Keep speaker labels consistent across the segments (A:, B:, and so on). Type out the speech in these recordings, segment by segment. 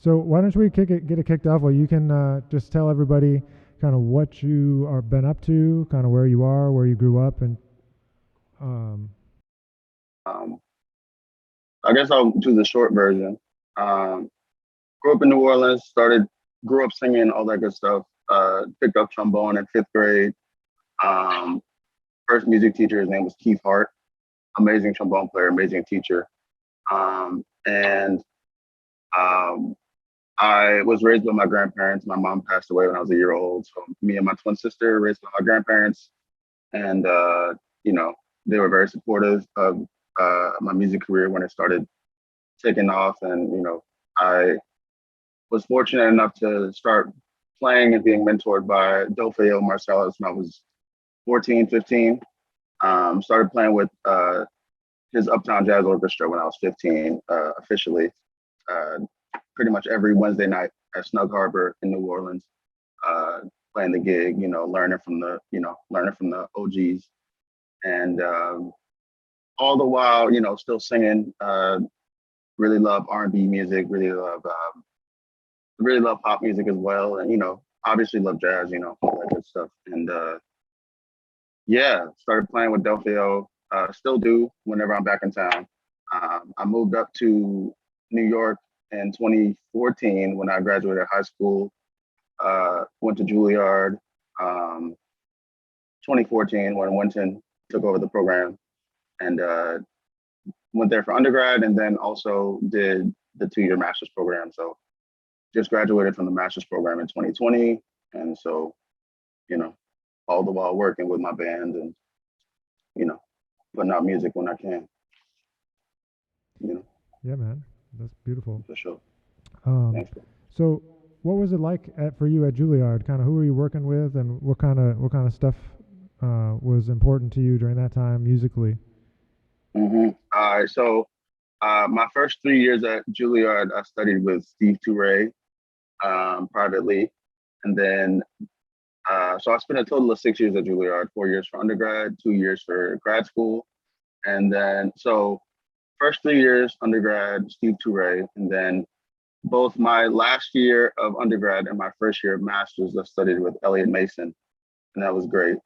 A: So why don't we get it kicked off? Well, you can just tell everybody kind of what you are been up to, kind of where you are, where you grew up, and um,
B: Um, I guess I'll do the short version. Um, Grew up in New Orleans, grew up singing, all that good stuff. Picked up trombone in fifth grade. Um, First music teacher, his name was Keith Hart. Amazing trombone player, amazing teacher. And I was raised by my grandparents. My mom passed away when I was a year old. So me and my twin sister raised by my grandparents. And, you know, they were very supportive of my music career when it started taking off. And, I was fortunate enough to start playing and being mentored by Dofeo Marcellus when I was 14, 15. Started playing with his Uptown Jazz Orchestra when I was 15, officially. Uh, Pretty much every Wednesday night at Snug Harbor in New Orleans, uh, playing the gig, learning from the OGs, and all the while, still singing. Really love R&B music. Really love pop music as well, and obviously love jazz. All that good stuff. And yeah, started playing with Delphio. Still do whenever I'm back in town. I moved up to New York in 2014 when I graduated high school. Went to Juilliard. 2014 when Winton took over the program, and went there for undergrad, and then also did the 2-year master's program. So just graduated from the master's program in 2020, and so you know, all the while working with my band and you know, putting out music when I can. You know,
A: yeah, man, that's beautiful.
B: for sure.
A: Um,
B: Thanks.
A: so what was it like for you at Juilliard? Kind of who were you working with, and what kind of stuff was important to you during that time musically?
B: All right, so my first 3 years at Juilliard, I studied with Steve Toure privately, and then so I spent a total of 6 years at Juilliard: 4 years for undergrad, 2 years for grad school, and then so first 3 years undergrad, Steve Toure, and then both my last year of undergrad and my first year of masters, I studied with Elliot Mason, and that was great.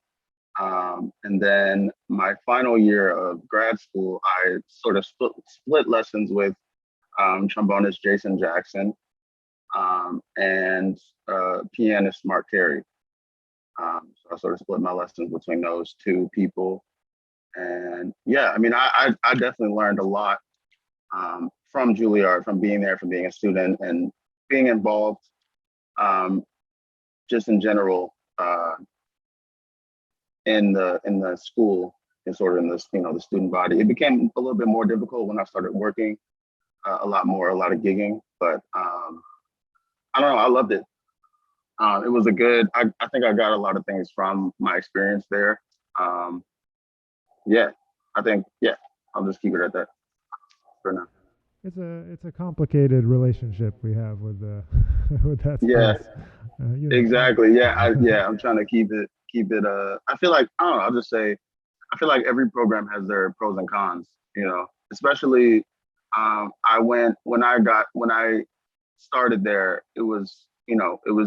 B: And then my final year of grad school, I sort of split lessons with trombonist Jason Jackson and pianist Mark Carey. So I sort of split my lessons between those two people. And yeah, I mean, I definitely learned a lot from Juilliard, from being there, from being a student, and being involved um, just in general in the school and sort of in this the student body. It became a little bit more difficult when I started working a lot of gigging, but I don't know, I loved it. It was I think I got a lot of things from my experience there. Um, yeah, I think, yeah, I'll just keep it at that for now.
A: It's a complicated relationship we have with with that
B: Yeah,
A: space. Some
B: exactly. Yeah, I'm trying to keep it. I feel like, I don't know, I'll just say, I feel like every program has their pros and cons, especially when I started there, it was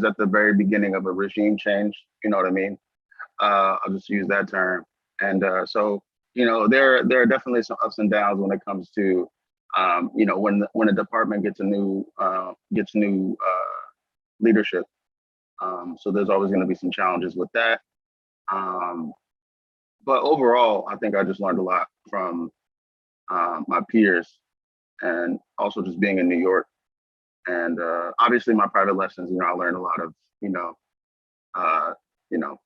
B: at the very beginning of a regime change. You know what I mean? I'll just use that term. And so, there are definitely some ups and downs when it comes to, when a department gets new leadership. So there's always going to be some challenges with that. Um, but overall, I think I just learned a lot from my peers, and also just being in New York. And obviously, my private lessons, I learned a lot of, you know, uh, you know,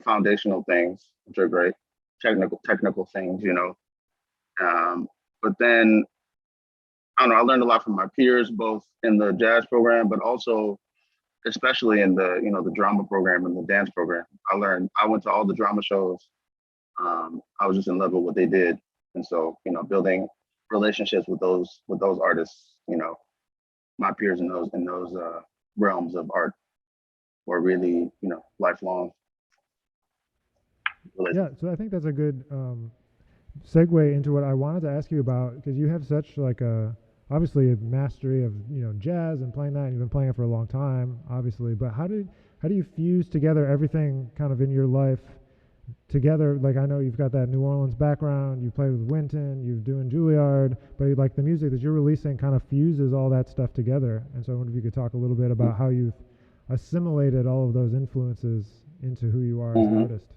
B: foundational things, which are great, technical things, Um, but then I don't know, I learned a lot from my peers, both in the jazz program, but also especially in the drama program and the dance program. I went to all the drama shows. I was just in love with what they did. And so, building relationships with those artists, my peers in those realms of art were really, lifelong
A: Yeah,
B: relationships.
A: so I think that's a good segue into what I wanted to ask you about because you have such like a obviously a mastery of jazz and playing that. And you've been playing it for a long time, obviously. But how do you fuse together everything kind of in your life together? Like I know you've got that New Orleans background. You played with Wynton. You're doing Juilliard, but like the music that you're releasing kind of fuses all that stuff together. And so I wonder if you could talk a little bit about how you've assimilated all of those influences into who you are as an
B: Hmm.
A: artist.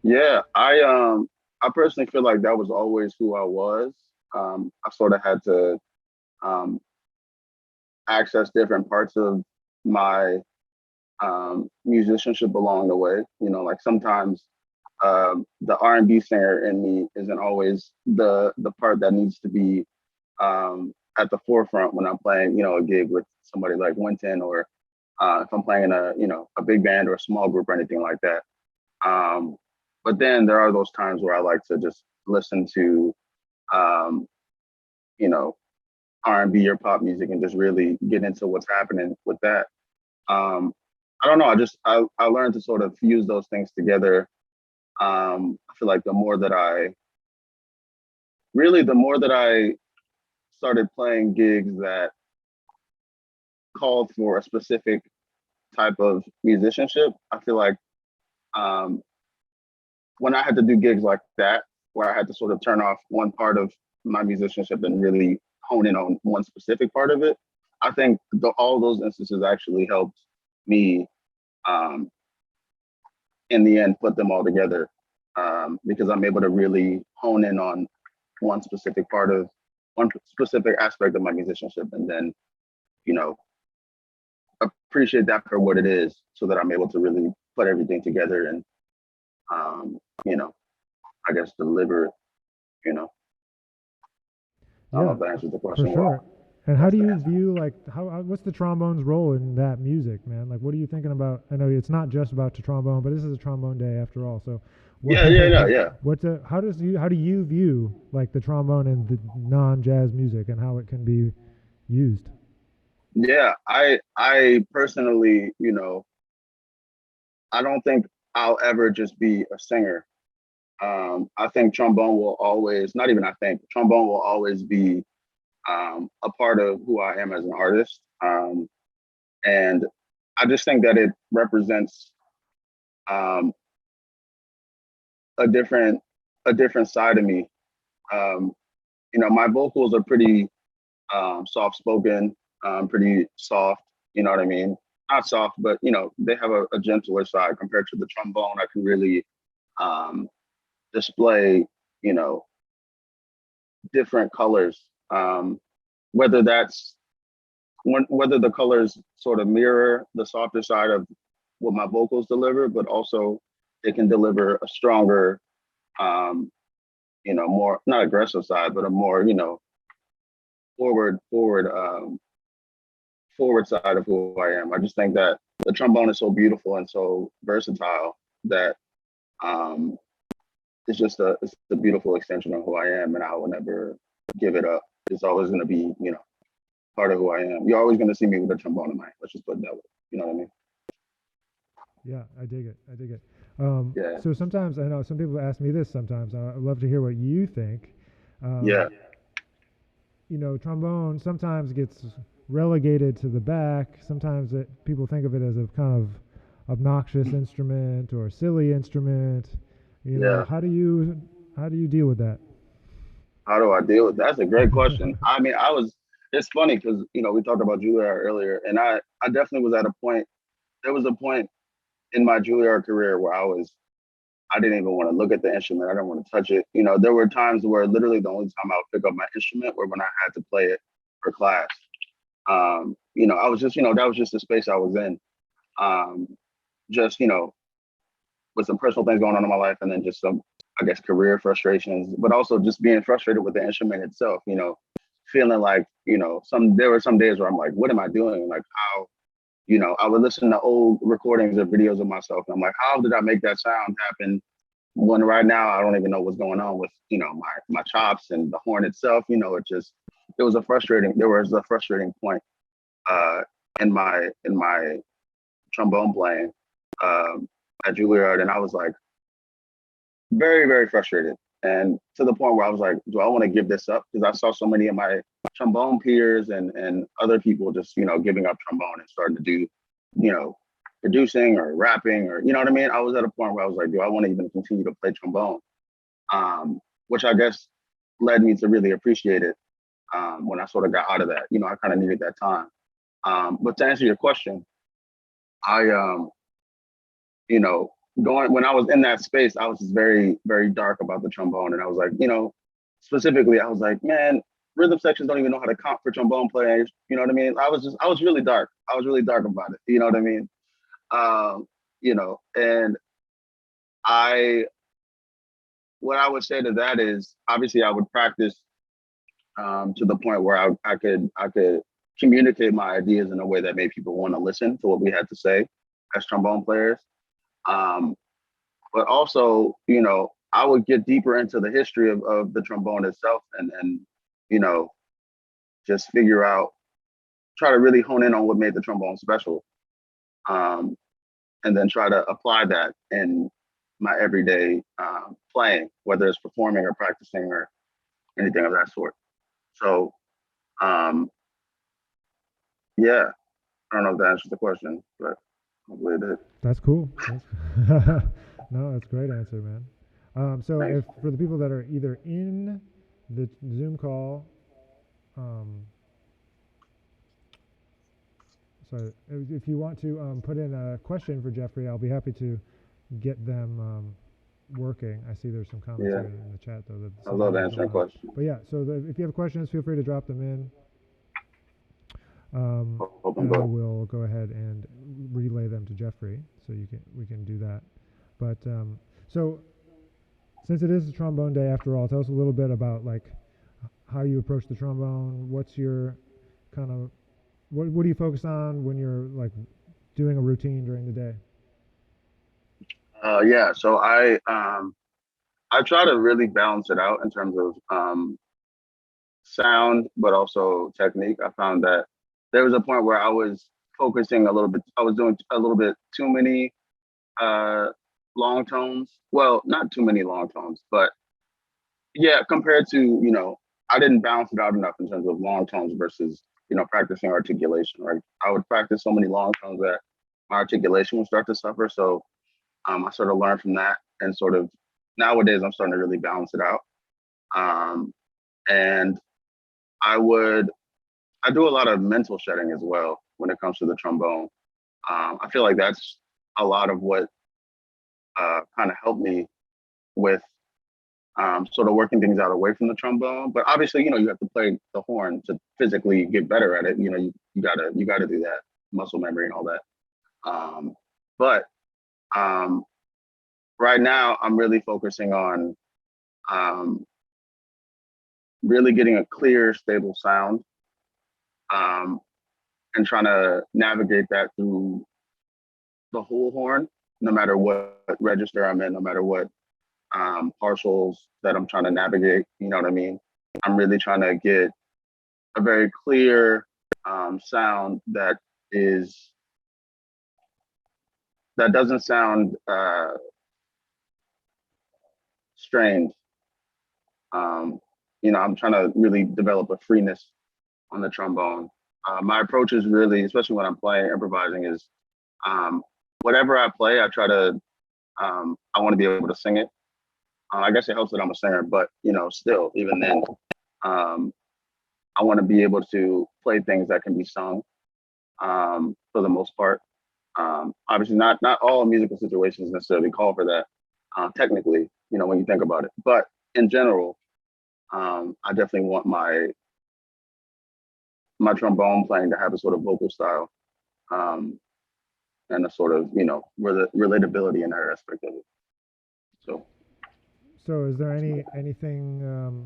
B: Yeah, I personally feel like that was always who I was. I sort of had to um, access different parts of my musicianship along the way. Like sometimes the R&B singer in me isn't always the part that needs to be at the forefront when I'm playing, a gig with somebody like Wynton, or if I'm playing in a big band or a small group or anything like that. Um, but then there are those times where I like to just listen to, um, you know, R&B or pop music and just really get into what's happening with that. Um, I don't know. I learned to sort of fuse those things together. I feel like the more that I started playing gigs that called for a specific type of musicianship, I feel like um, when I had to do gigs like that, where I had to sort of turn off one part of my musicianship and really hone in on one specific part of it, I think all those instances actually helped me um, in the end put them all together, because I'm able to really hone in on one specific part of one specific aspect of my musicianship, and then you know appreciate that for what it is, so that I'm able to really put everything together and um, you know I guess deliver it. You know, I don't know
A: Yeah,
B: if that answers the
A: for
B: question
A: sure.
B: well.
A: And how
B: That's
A: do
B: the
A: you
B: answer.
A: view like what's the trombone's role in that music, man? Like, what are you thinking about? I know it's not just about the trombone, but this is a trombone day after all. So, what
B: Yeah, yeah, yeah, yeah.
A: how do you view like the trombone and the non-jazz music and how it can be used?
B: Yeah, I personally, I don't think I'll ever just be a singer. I think trombone will always, not even I think, trombone will always be a part of who I am as an artist. And I just think that it represents um, a different a different side of me. Um, my vocals are pretty soft spoken, pretty soft. You know what I mean? Not soft, but they have a gentler side compared to the trombone. I can really um, display, you know, different colors. Whether that's whether the colors sort of mirror the softer side of what my vocals deliver, but also it can deliver a stronger, um, more not aggressive side, but a more, forward, forward, forward side of who I am. I just think that the trombone is so beautiful and so versatile that um, it's a beautiful extension of who I am, and I will never give it up. It's always going to be, part of who I am. You're always going to see me with a trombone in my hand. Let's just put it that way. You know what I mean?
A: Yeah, I dig it. I dig it.
B: Yeah.
A: So sometimes I know some people ask me this. Sometimes I'd love to hear what you think.
B: Yeah.
A: Um, trombone sometimes gets relegated to the back. Sometimes people think of it as a kind of obnoxious instrument or silly instrument.
B: Yeah.
A: How do you deal with that?
B: How do I deal with that? That's a great question. I mean, it's funny because, we talked about Juilliard earlier, and I definitely was at a point, there was a point in my Juilliard career where I didn't even want to look at the instrument. I didn't want to touch it. There were times where literally the only time I would pick up my instrument were when I had to play it for class. I was just, that was just the space I was in. Um, just, with some personal things going on in my life, and then just some, I guess, career frustrations, but also just being frustrated with the instrument itself, feeling like, there were some days where I'm like, what am I doing? Like how, I would listen to old recordings or videos of myself, and I'm like, how did I make that sound happen when right now I don't even know what's going on with, my chops and the horn itself. There was a frustrating point uh in my trombone playing um at Juilliard, and I was like very, very frustrated. And to the point where I was like, do I want to give this up? Because I saw so many of my trombone peers and other people just, giving up trombone and starting to do, you know, producing or rapping or, you know what I mean? I was at a point where I was like, do I want to even continue to play trombone? Which I guess led me to really appreciate it when I sort of got out of that. I kind of needed that time. But to answer your question, I, going when I was in that space, I was just very, very dark about the trombone. And I was like, specifically, I was like, man, rhythm sections don't even know how to comp for trombone players. You know what I mean? I was really dark. I was really dark about it. You know what I mean? And what I would say to that is obviously I would practice to the point where I could communicate my ideas in a way that made people want to listen to what we had to say as trombone players. But also, I would get deeper into the history of the trombone itself and just try to really hone in on what made the trombone special. And then try to apply that in my everyday playing, whether it's performing or practicing or anything of that sort. So, yeah, I don't know if that answers the question, but hopefully it did.
A: That's cool. No, that's a great answer, man. So
B: Thanks.
A: if for the people that are either in the Zoom call, so if you want to put in a question for Jeffrey, I'll be happy to get them working. I see there's some comments here in the chat though.
B: I love answering questions.
A: But yeah, so if you have questions, feel free to drop them in. And I will go ahead and relay them to Jeffrey, so we can do that. But so since it is a trombone day after all, tell us a little bit about like how you approach the trombone. What's your kind of what do you focus on when you're like doing a routine during the day?
B: So I try to really balance it out in terms of sound, but also technique. I found that there was a point where I was focusing a little bit. I was doing a little bit too many long tones. Well, not too many long tones, but yeah, compared to I didn't balance it out enough in terms of long tones versus practicing articulation. Right, I would practice so many long tones that my articulation would start to suffer. So I sort of learned from that, and sort of nowadays I'm starting to really balance it out. And I do a lot of mental shedding as well when it comes to the trombone. I feel like that's a lot of what kind of helped me with sort of working things out away from the trombone. But obviously, you have to play the horn to physically get better at it. You gotta do that, muscle memory and all that. But right now, I'm really focusing on really getting a clear, stable sound, and trying to navigate that through the whole horn, no matter what register I'm in, no matter what partials that I'm trying to navigate. You know what I mean? I'm really trying to get a very clear sound that doesn't sound strained. I'm trying to really develop a freeness on the trombone. My approach is really, especially when I'm playing improvising, is whatever I play, I try to I want to be able to sing it. I guess it helps that I'm a singer, but still, even then, I want to be able to play things that can be sung for the most part. Obviously, not all musical situations necessarily call for that technically, when you think about it. But in general, I definitely want my trombone playing to have a sort of vocal style and a sort of, relatability in that aspect of it.
A: So is there anything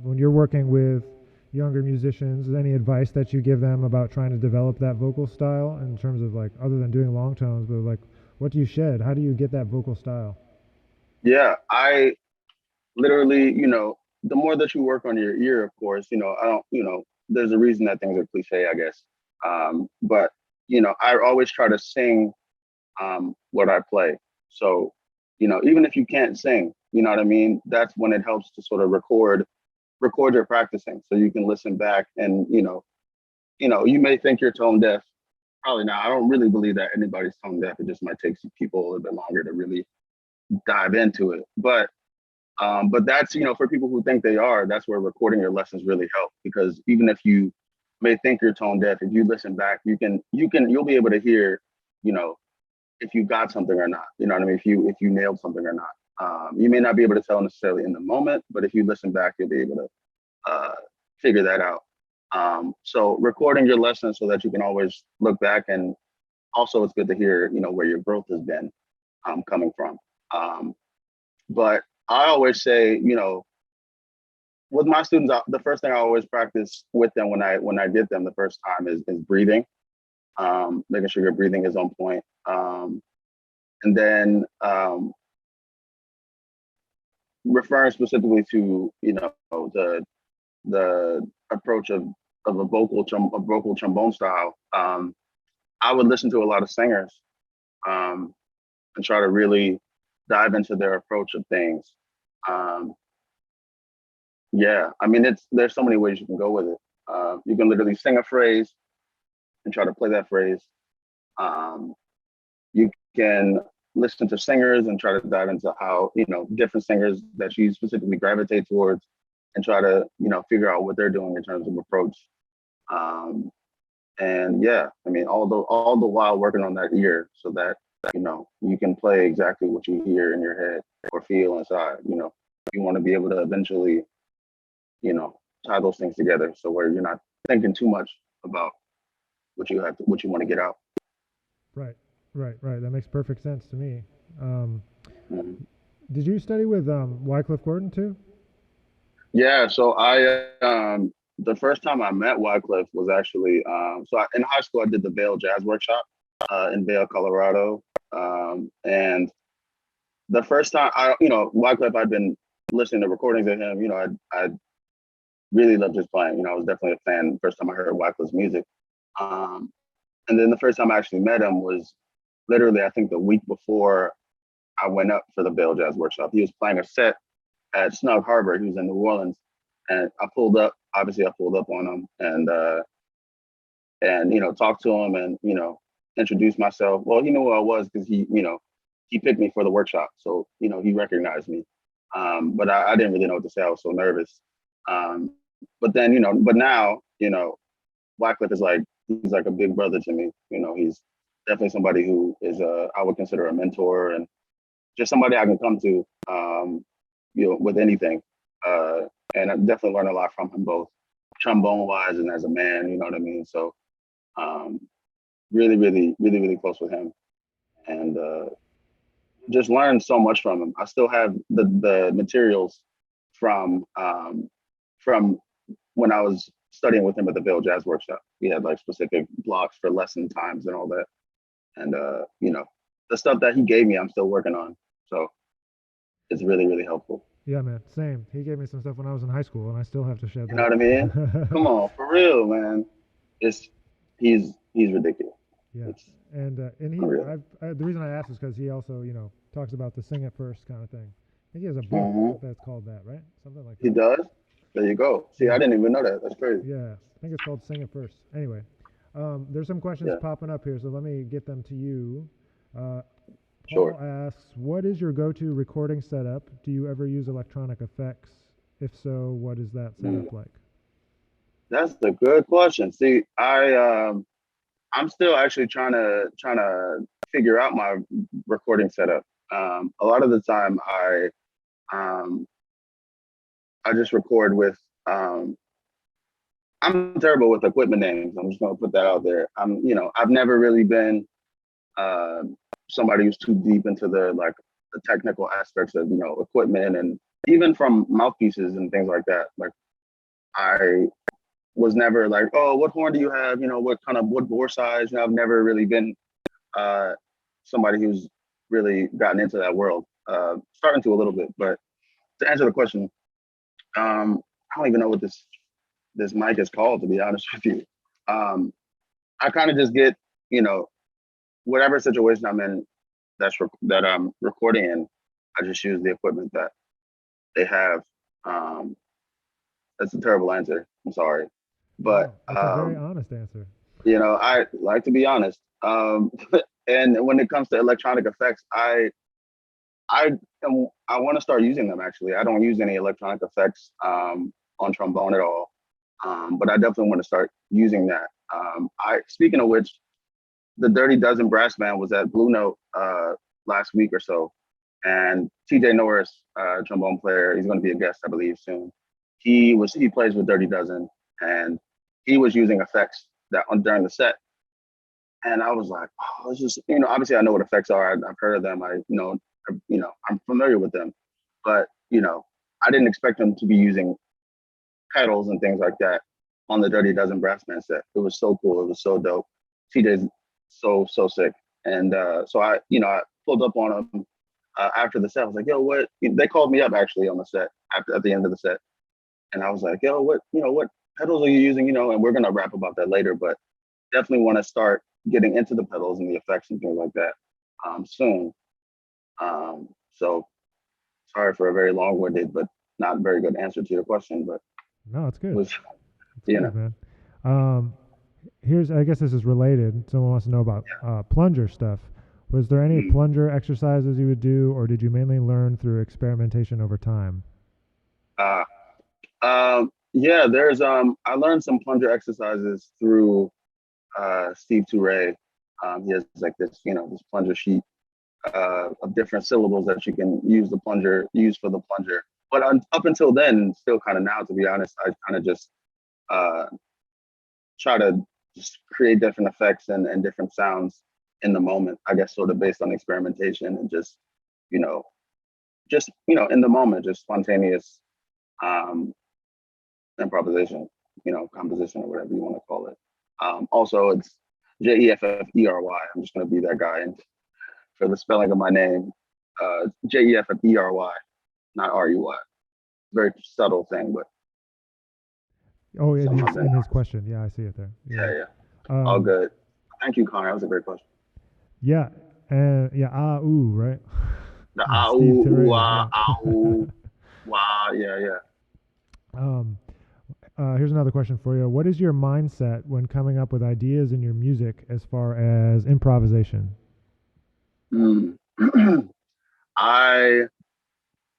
A: when you're working with younger musicians, is any advice that you give them about trying to develop that vocal style in terms of like, other than doing long tones, but like, what do you shed? How do you get that vocal style?
B: Yeah, I literally, the more that you work on your ear, of course, I don't, there's a reason that things are cliche, I guess. But, I always try to sing what I play. So, even if you can't sing, you know what I mean? That's when it helps to sort of record your practicing, so you can listen back and you may think you're tone deaf. Probably not. I don't really believe that anybody's tone deaf. It just might take people a little bit longer to really dive into it. But that's, for people who think they are, that's where recording your lessons really help, because even if you may think you're tone deaf, if you listen back, you'll be able to hear, if you got something or not. You know what I mean? If you nailed something or not. You may not be able to tell necessarily in the moment, but if you listen back, you'll be able to figure that out. So recording your lessons so that you can always look back, and also it's good to hear, where your growth has been coming from. But I always say, with my students, the first thing I always practice with them when I get them the first time is breathing, making sure your breathing is on point. And then referring specifically to, the approach of a vocal trombone style, I would listen to a lot of singers and try to really dive into their approach of things. Yeah, I mean, there's so many ways you can go with it. You can literally sing a phrase and try to play that phrase. You can listen to singers and try to dive into how, different singers that you specifically gravitate towards, and try to, figure out what they're doing in terms of approach. And yeah, I mean, all the while working on that ear, so that, you can play exactly what you hear in your head or feel inside. You want to be able to eventually, tie those things together, so where you're not thinking too much about what you want to get out.
A: Right. That makes perfect sense to me.
B: Mm-hmm.
A: Did you study with Wycliffe Gordon too?
B: Yeah, so I the first time I met Wycliffe was actually in high school I did the Vail Jazz Workshop in Vail, Colorado, and the first time Wycliffe, I'd been listening to recordings of him. I really loved his playing. I was definitely a fan the first time I heard Wycliffe's music, and then the first time I actually met him was literally, I think, the week before I went up for the Vail Jazz Workshop. He was playing a set at Snug Harbor. He was in New Orleans, and I pulled up. Obviously, I pulled up on him and talked to him and introduced myself. Well, he knew who I was because he picked me for the workshop, so he recognized me. But I didn't really know what to say. I was so nervous. But then but now Wycliffe is he's like a big brother to me. He's definitely somebody who is I would consider a mentor, and just somebody I can come to with anything. And I definitely learned a lot from him, both trombone wise and as a man, you know what I mean? So really, really, really, really close with him, and just learned so much from him. I still have the materials from when I was studying with him at the Vail Jazz Workshop. We had specific blocks for lesson times and all that. And the stuff that he gave me, I'm still working on. So it's really, really helpful.
A: Yeah, man, same. He gave me some stuff when I was in high school, and I still have to shed that.
B: You know what I mean? Come on, for real, man. He's ridiculous.
A: Yeah, and he, the reason I asked is because he also, talks about the sing it first kind of thing. I think he has a book that's called that, right? Something like that.
B: He does? There you go. See, I didn't even know that. That's crazy.
A: Yeah, I think it's called Sing It First. Anyway, there's some questions popping up here, so let me get them to you. Paul asks, what is your go-to recording setup? Do you ever use electronic effects? If so, what is that setup like?
B: That's a good question. See, I'm still actually trying to figure out my recording setup. A lot of the time I just record with I'm terrible with equipment names. I'm just gonna put that out there. I've never really been somebody who's too deep into the technical aspects of equipment, and even from mouthpieces and things like that. I was never oh, what horn do you have? What bore size? I've never really been somebody who's really gotten into that world. Starting to a little bit, but to answer the question, I don't even know what this mic is called, to be honest with you. I kind of just get, whatever situation I'm in that I'm recording in, I just use the equipment that they have. That's a terrible answer. I'm sorry, but
A: No, it's a very honest answer.
B: I like to be honest. And when it comes to electronic effects, I I want to start using them. Actually, I don't use any electronic effects on trombone at all, but I definitely want to start using that. I speaking of which, the Dirty Dozen brass band was at Blue Note last week or so, and TJ Norris, trombone player, he's going to be a guest, I believe, soon. He plays with Dirty Dozen, and he was using effects that during the set, and I was like, oh, it's just obviously I know what effects are. I've heard of them. I'm familiar with them, but I didn't expect them to be using pedals and things like that on the Dirty Dozen brass band set. It was so cool. It was so dope. TJ's so sick, and so I pulled up on him after the set. I was like, yo, what? They called me up actually on the set at the end of the set, and I was like, yo, what pedals are you using? And we're gonna rap about that later, but definitely want to start getting into the pedals and the effects and things like that soon. So sorry for a very long-winded but not very good answer to your question, but
A: No, it's good.
B: was
A: It's good, man. Um, I guess this is related. Someone wants to know about plunger stuff. Was there any plunger exercises you would do, or did you mainly learn through experimentation over time?
B: uh, yeah, there's I learned some plunger exercises through Steve Toure. He has like this plunger sheet of different syllables that you can use for the plunger. But up until then, still kind of now, to be honest, I kind of just uh, try to just create different effects and different sounds in the moment. I guess sort of based on experimentation and you know, in the moment, just spontaneous um, improvisation, composition or whatever you want to call it. Also, it's Jeffery. I'm just going to be that guy and for the spelling of my name, Jeffery, not Ruy. Very subtle thing, but
A: Oh, in his question. Yeah, I see it there.
B: yeah. All good. Thank you, Connor. That was a great question.
A: Yeah, and yeah, ooh, right?
B: The
A: Steve Terray,
B: wah, yeah.
A: Um, here's another question for you. What is your mindset when coming up with ideas in your music as far as improvisation?
B: Mm.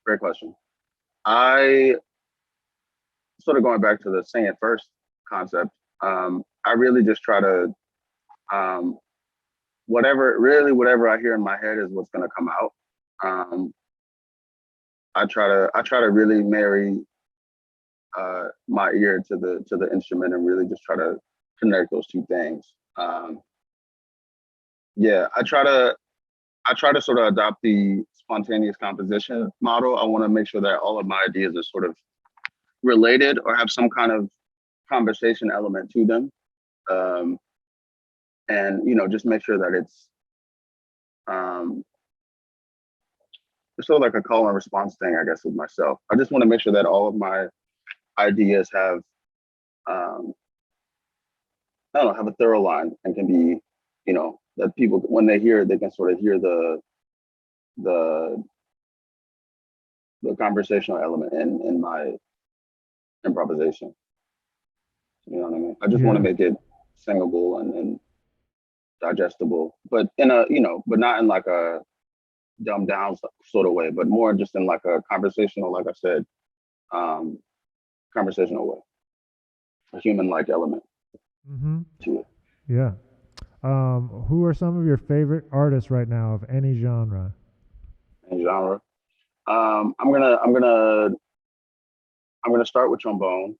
B: Great question. I sort of going back to the sing it first concept. I really just try to whatever I hear in my head is what's going to come out. I try to really marry my ear to the instrument and really just try to connect those two things. Yeah, I try to sort of adopt the spontaneous composition model. I want to make sure that all of my ideas are sort of related or have some kind of conversation element to them. And just make sure that it's sort of like a call and response thing, I guess, with myself. I just want to make sure that all of my ideas have I don't know, have a thorough line and can be, that people when they hear it, they can sort of hear the conversational element in my improvisation. You know what I mean? I just want to make it singable and digestible, but but not in like a dumbed down sort of way, but more just in like a conversational, like I said, conversational way, a human-like element to it.
A: Yeah. Who are some of your favorite artists right now of any genre?
B: Any genre. I'm gonna start with trombone,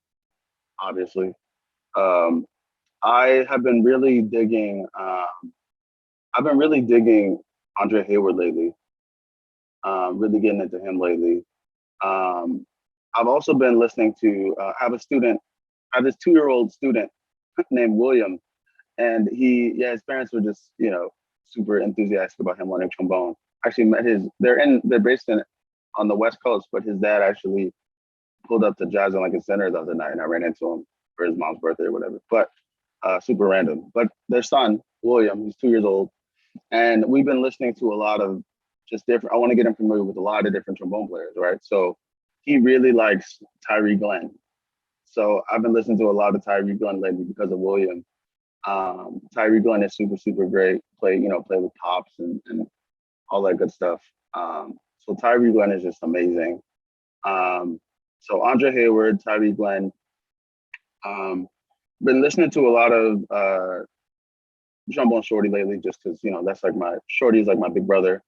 B: obviously. I have been really digging. I've been really digging Andre Hayward lately. Really getting into him lately. I've also been listening to. I have a student. I have this 2-year-old student named William, and his parents were just super enthusiastic about him learning trombone. Actually met they're based on the West Coast, but his dad actually pulled up to Jazz and Lincoln Center the other night, and I ran into him for his mom's birthday or whatever. But super random. But their son William, he's 2 years old, and we've been listening to a lot of just different. I want to get him familiar with a lot of different trombone players, right? So he really likes Tyree Glenn. So I've been listening to a lot of Tyree Glenn lately because of William. Tyree Glenn is super, super great. Play with pops and all that good stuff. So Tyree Glenn is just amazing. So Andre Hayward, Tyree Glenn. Been listening to a lot of Trombone Shorty lately, just because that's like Shorty is like my big brother.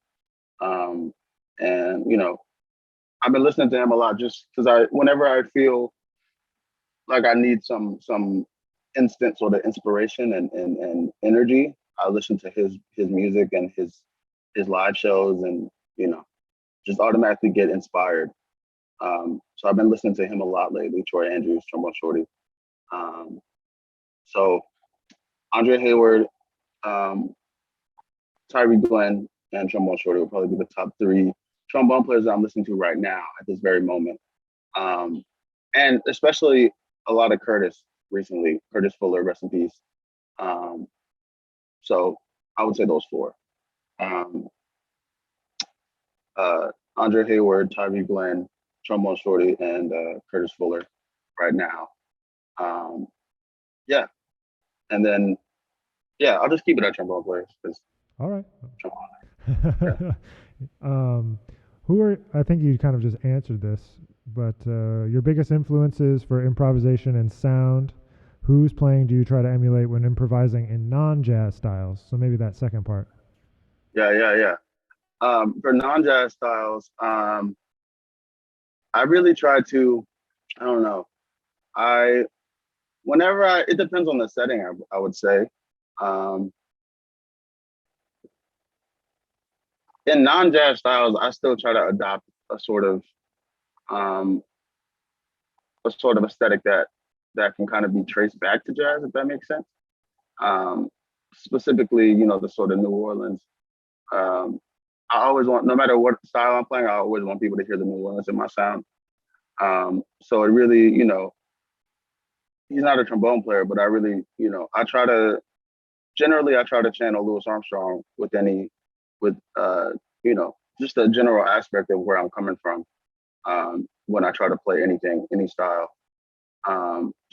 B: And I've been listening to him a lot just because whenever I feel like I need some instant sort of inspiration and energy, I listen to his music and his live shows, and just automatically get inspired. So I've been listening to him a lot lately. Troy Andrews, Trombone Shorty. So Andre Hayward, Tyree Glenn, and Trombone Shorty will probably be the top 3 trombone players that I'm listening to right now at this very moment. And especially a lot of Curtis recently. Curtis Fuller, rest in peace. So I would say those 4. Andre Hayward, Tyree Glenn, Trombone Shorty, and Curtis Fuller right now. Yeah. And then, I'll just keep it at trombone players.
A: All right. I think you kind of just answered this, but your biggest influences for improvisation and sound, whose playing do you try to emulate when improvising in non-jazz styles? So maybe that second part.
B: Yeah. For non-jazz styles, I really try to, I don't know, it depends on the setting, I would say. In non-jazz styles, I still try to adopt a sort of aesthetic that can kind of be traced back to jazz, if that makes sense. Specifically, the sort of New Orleans. I always want, no matter what style I'm playing, I always want people to hear the New Orleans in my sound. So it really, he's not a trombone player, but I really, I try to channel Louis Armstrong with just a general aspect of where I'm coming from when I try to play anything, any style.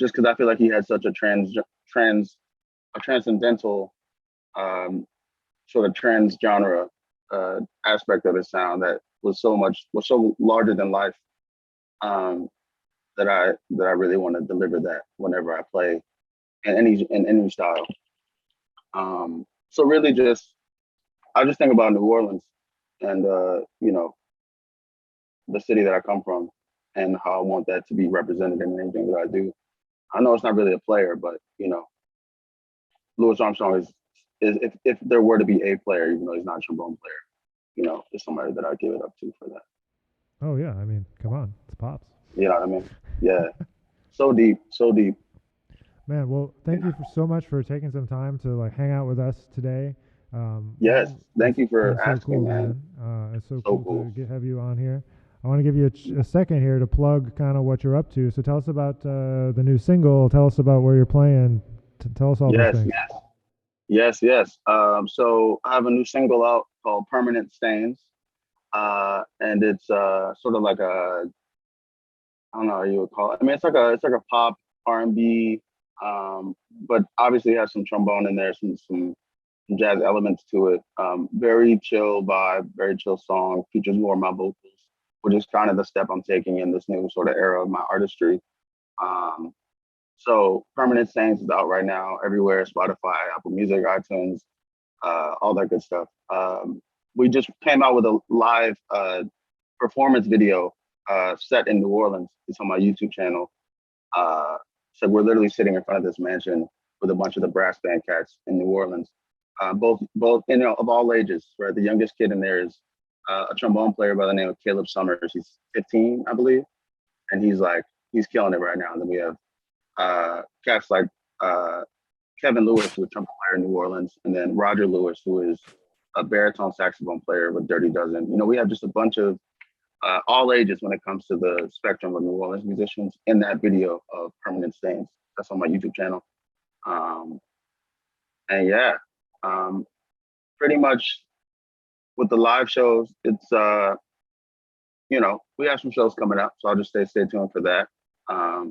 B: Just because I feel like he had such a transcendental sort of trans-genre aspect of his sound that was so larger than life, that I really want to deliver that whenever I play in any style. So really I just think about New Orleans and the city that I come from and how I want that to be represented in anything that I do. I know it's not really a player, but Louis Armstrong is if there were to be a player, even though he's not a trombone player, is somebody that I give it up to for that.
A: Oh yeah, I mean, come on, it's Pops.
B: You know what I mean? Yeah. So deep.
A: Man, well, thank you so much for taking some time to hang out with us today.
B: Yes, thank you for asking,
A: cool,
B: man.
A: It's so cool to have you on here. I want to give you a second here to plug kind of what you're up to. So tell us about the new single. Tell us about where you're playing. Tell us all those things.
B: Yes. So I have a new single out called Permanent Stains. And it's sort of like I don't know how you would call it. I mean, it's like a pop R&B, but obviously it has some trombone in there, some jazz elements to it. Very chill vibe, very chill song, features more of my vocals, which is kind of the step I'm taking in this new sort of era of my artistry. So Permanent Stains is out right now everywhere, Spotify, Apple Music, iTunes, all that good stuff. We just came out with a live performance video set in New Orleans. It's on my YouTube channel. So we're literally sitting in front of this mansion with a bunch of the brass band cats in New Orleans, both of all ages. Right, the youngest kid in there is a trombone player by the name of Caleb Summers. He's 15, I believe, and he's killing it right now. And then we have cats like Kevin Lewis, who's a trumpet player in New Orleans, and then Roger Lewis, who is a baritone saxophone player with Dirty Dozen. We have just a bunch of all ages when it comes to the spectrum of New Orleans musicians in that video of Permanent Stains. That's on my YouTube channel. And yeah, pretty much with the live shows, it's we have some shows coming up, so I'll just stay tuned for that.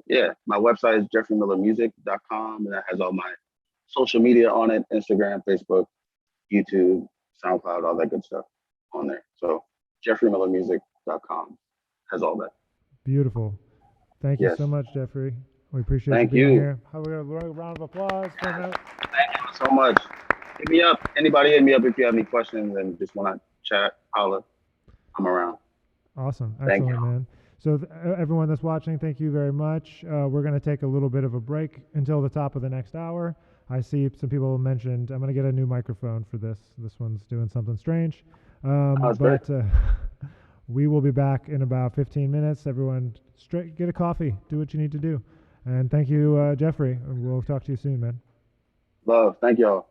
B: Yeah, my website is jeffrymillermusic.com, and that has all my social media on it: Instagram, Facebook, YouTube, SoundCloud, all that good stuff on there. So jeffrymillermusic.com has all that.
A: Beautiful. Thank you so much, Jeffrey. We appreciate you being here. How we got a round of applause for that?
B: Thank you so much. Hit me up. Anybody hit me up if you have any questions and just want to chat, holla. I'm around.
A: Awesome. Excellent, man. So everyone that's watching, thank you very much. We're going to take a little bit of a break until the top of the next hour. I see some people mentioned I'm going to get a new microphone for this. This one's doing something strange. But we will be back in about 15 minutes. Everyone, get a coffee. Do what you need to do. And thank you, Jeffrey. We'll talk to you soon, man.
B: Love. Thank y'all.